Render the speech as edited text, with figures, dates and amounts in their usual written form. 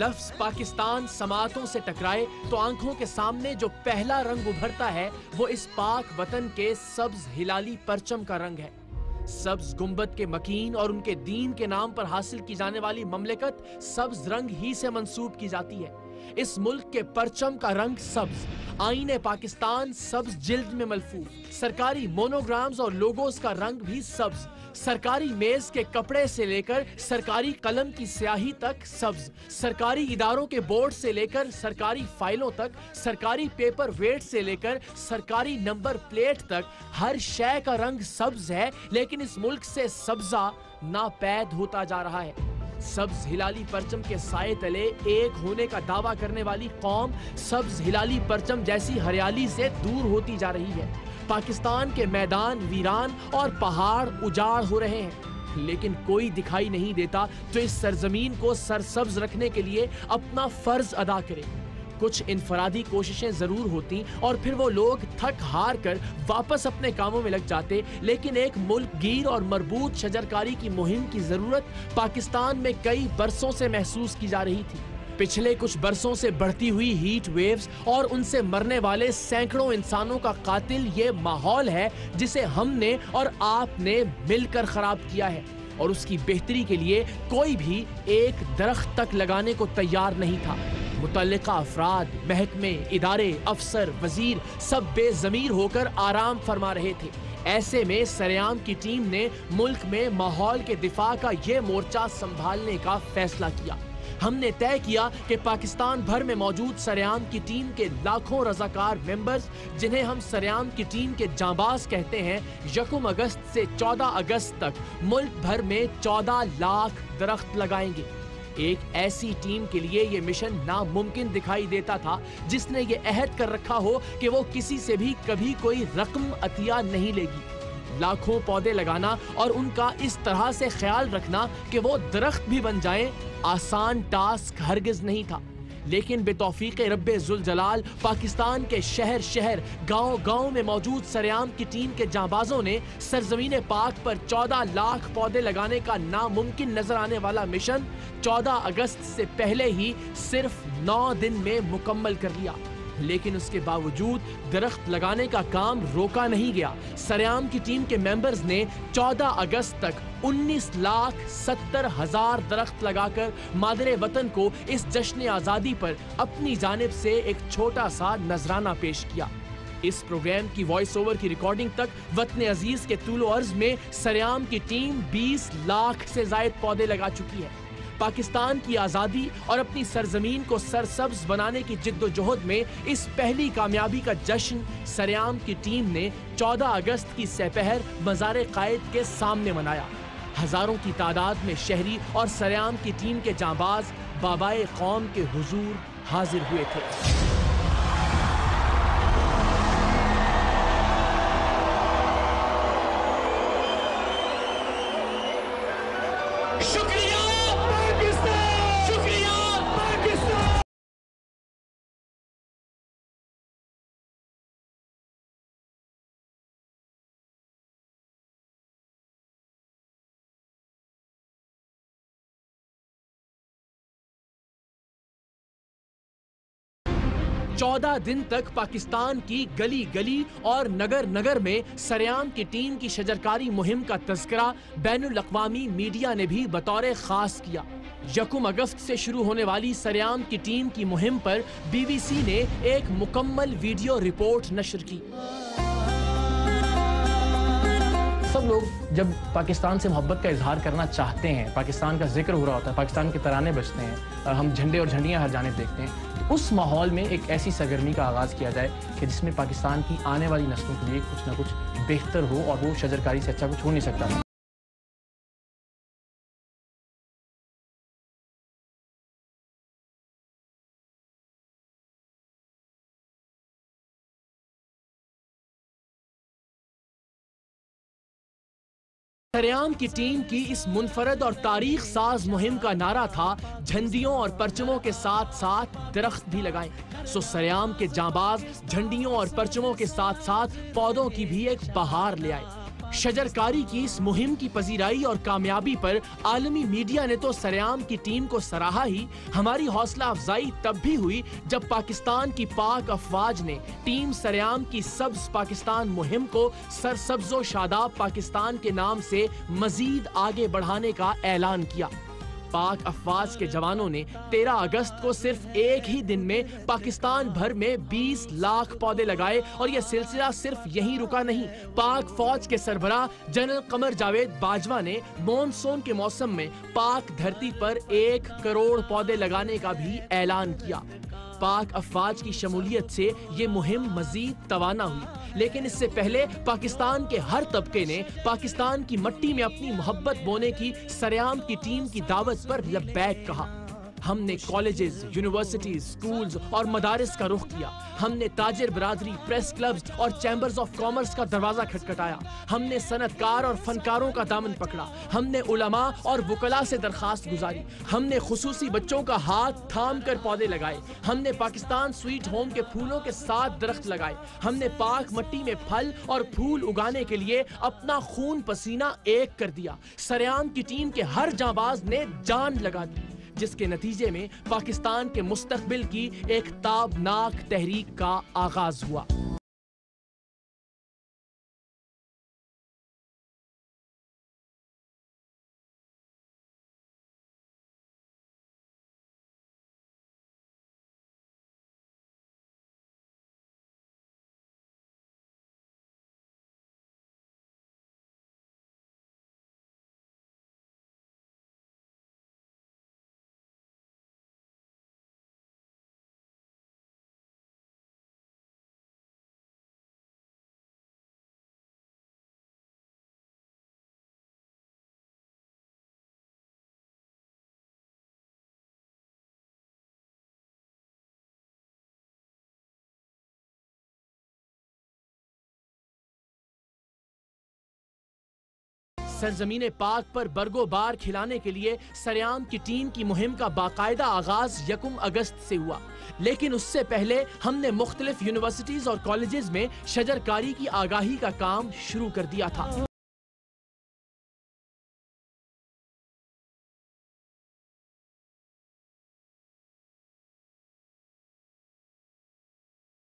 लफ्ज पाकिस्तान समातों से टकराए तो आंखों के सामने जो पहला रंग उभरता है वो इस पाक वतन के सब्ज हिलाली परचम का रंग है। सब्ज गुंबद के मकीन और उनके दीन के नाम पर हासिल की जाने वाली ममलिकत सब्ज रंग ही से मंसूब की जाती है। इस मुल्क के परचम का रंग सब्ज, आईने पाकिस्तान सब्ज जिल्द में मलफूफ, सरकारी मोनोग्राम्स और लोगोस का रंग भी सब्ज, सरकारी मेज के कपड़े से लेकर सरकारी कलम की स्याही तक सब्ज, सरकारी इदारों के बोर्ड से लेकर सरकारी फाइलों तक, सरकारी पेपर वेट से लेकर सरकारी नंबर प्लेट तक हर शय का रंग सब्ज है। लेकिन इस मुल्क से सब्जा नापैद होता जा रहा है। सब्ज हिलाली परचम के साए तले एक होने का दावा करने वाली कौम सब्ज हिलाली परचम जैसी हरियाली से दूर होती जा रही है। पाकिस्तान के मैदान वीरान और पहाड़ उजाड़ हो रहे हैं, लेकिन कोई दिखाई नहीं देता जो इस सरजमीन को सरसब्ज रखने के लिए अपना फर्ज अदा करे। कुछ इनफरादी कोशिशें जरूर होती और फिर वो लोग थक हार कर वापस अपने कामों में लग जाते, लेकिन एक मुल्क गिर और मरबूत शजरकारी की मुहिम की जरूरत पाकिस्तान में कई बरसों से महसूस की जा रही थी। पिछले कुछ बरसों से बढ़ती हुई हीट वेव्स और उनसे मरने वाले सैकड़ों इंसानों का कातिल ये माहौल है जिसे हमने और आपने मिलकर खराब किया है, और उसकी बेहतरी के लिए कोई भी एक दरख्त तक लगाने को तैयार नहीं था। मुतल्लिका अफराद, महकमे, इदारे, अफसर, वजीर सब बेज़मीर होकर आराम फरमा रहे थे। ऐसे में सरेआम की टीम ने मुल्क में माहौल के दिफा का ये मोर्चा संभालने का फैसला किया। हमने तय किया कि पाकिस्तान भर में मौजूद सरेआम की टीम के लाखों रजाकार मेंबर्स, जिन्हें हम सरेआम की टीम के जांबाज कहते हैं, 1 अगस्त से 14 अगस्त तक मुल्क भर में 14 लाख दरख्त लगाएंगे। एक ऐसी टीम के लिए ये मिशन नामुमकिन दिखाई देता था जिसने ये अहद कर रखा हो कि वो किसी से भी कभी कोई रकम अतिया नहीं लेगी। लाखों पौधे लगाना और उनका इस तरह से ख्याल रखना कि वो दरख्त भी बन जाएं, आसान टास्क हरगिज नहीं था। लेकिन बेतौफीक रब्बे जुल जलाल पाकिस्तान के शहर शहर, गांव गांव में मौजूद सरेआम की टीम के जांबाजों ने सरजमीन पाक पर 14 लाख पौधे लगाने का नामुमकिन नजर आने वाला मिशन 14 अगस्त से पहले ही सिर्फ 9 दिन में मुकम्मल कर लिया। लेकिन उसके बावजूद दरख्त लगाने का काम रोका नहीं गया। सरेआम की टीम के मेंबर्स ने 14 अगस्त तक 19,70,000 दरख्त लगाकर मादरे वतन को इस जश्न आज़ादी पर अपनी जानिब से एक छोटा सा नजराना पेश किया। इस प्रोग्राम की वॉइस ओवर की रिकॉर्डिंग तक वतन अजीज के तूलो अर्ज में सरेआम की टीम 20 लाख से ज्यादा पौधे लगा चुकी है। पाकिस्तान की आज़ादी और अपनी सरजमीन को सरसब्ज बनाने की जिद्दोजहद में इस पहली कामयाबी का जश्न सरेआम की टीम ने 14 अगस्त की सहपहर मज़ार कायद के सामने मनाया। हजारों की तादाद में शहरी और सरेआम की टीम के जांबाज बाबाए कौम के हुजूर हाजिर हुए थे। शुक्रिया पाकिस्तान, शुक्रिया पाकिस्तान। 14 दिन तक पाकिस्तान की गली गली और नगर नगर में सरेआम की टीम की शजरकारी मुहिम का तज़किरा बैनुल अक़वामी मीडिया ने भी बतौर खास किया। 1 अगस्त से शुरू होने वाली सरेआम की टीम की मुहिम पर BBC ने एक मुकम्मल वीडियो रिपोर्ट नशर की। सब लोग जब पाकिस्तान से मोहब्बत का इजहार करना चाहते हैं, पाकिस्तान का जिक्र हो रहा होता है, पाकिस्तान के तराने बजते हैं और हम झंडे और झंडियां हर जानिब देखते हैं, तो उस माहौल में एक ऐसी सरगर्मी का आगाज़ किया जाए कि जिसमें पाकिस्तान की आने वाली नस्लों के लिए कुछ ना कुछ बेहतर हो, और वो शजरकारी से अच्छा कुछ हो नहीं सकता। सरेआम की टीम की इस मुनफरद और तारीख साज मुहिम का नारा था, झंडियों और परचमों के साथ साथ दरख्त भी लगाएं। सो सरेआम के जांबाज झंडियों और परचमों के साथ साथ पौधों की भी एक बहार ले आए। शजरकारी की इस मुहिम की पजीराई और कामयाबी पर आलमी मीडिया ने तो सरेआम की टीम को सराहा ही, हमारी हौसला अफजाई तब भी हुई जब पाकिस्तान की पाक अफवाज ने टीम सरेआम की सब्ज पाकिस्तान मुहिम को सरसब्जो शादाब पाकिस्तान के नाम से मजीद आगे बढ़ाने का ऐलान किया। पाक अफवाज के जवानों ने 13 अगस्त को सिर्फ एक ही दिन में पाकिस्तान भर में 20 लाख पौधे लगाए और यह सिलसिला सिर्फ यहीं रुका नहीं। पाक फौज के सरबराह जनरल कमर जावेद बाजवा ने मॉनसून के मौसम में पाक धरती पर 1 करोड़ पौधे लगाने का भी ऐलान किया। पाक अफवाज की शमूलियत से ये मुहिम मजीद तवाना हुई, लेकिन इससे पहले पाकिस्तान के हर तबके ने पाकिस्तान की मट्टी में अपनी मोहब्बत बोने की सरेआम की टीम की दावत पर लब्बैक कहा। हमने कॉलेजेस, यूनिवर्सिटीज, स्कूल्स और मदारिस का रुख किया। हमने ताजिर बरादरी, प्रेस क्लब्स और चैम्बर्स ऑफ कॉमर्स का दरवाजा खटखटाया। हमने सनतकार और फनकारों का दामन पकड़ा। हमने उलमा और वुकला से दरखास्त गुजारी। हमने खुसूसी बच्चों का हाथ थाम कर पौधे लगाए। हमने पाकिस्तान स्वीट होम के फूलों के 7 दरख्त लगाए। हमने पाक मट्टी में फल और फूल उगाने के लिए अपना खून पसीना एक कर दिया। सरेआम की टीम के हर जांबाज ने जान लगा दी, जिसके नतीजे में पाकिस्तान के मुस्तकबिल की एक ताबनाक तहरीक का आगाज हुआ। सरजमीन पाक पर बरगो बार खिलाने के लिए सरेआम की टीम की मुहिम का बाकायदा आगाज 1 अगस्त से हुआ, लेकिन उससे पहले हमने मुख्तलिफ यूनिवर्सिटीज और कॉलेजेस में शजरकारी की आगाही का काम शुरू कर दिया था।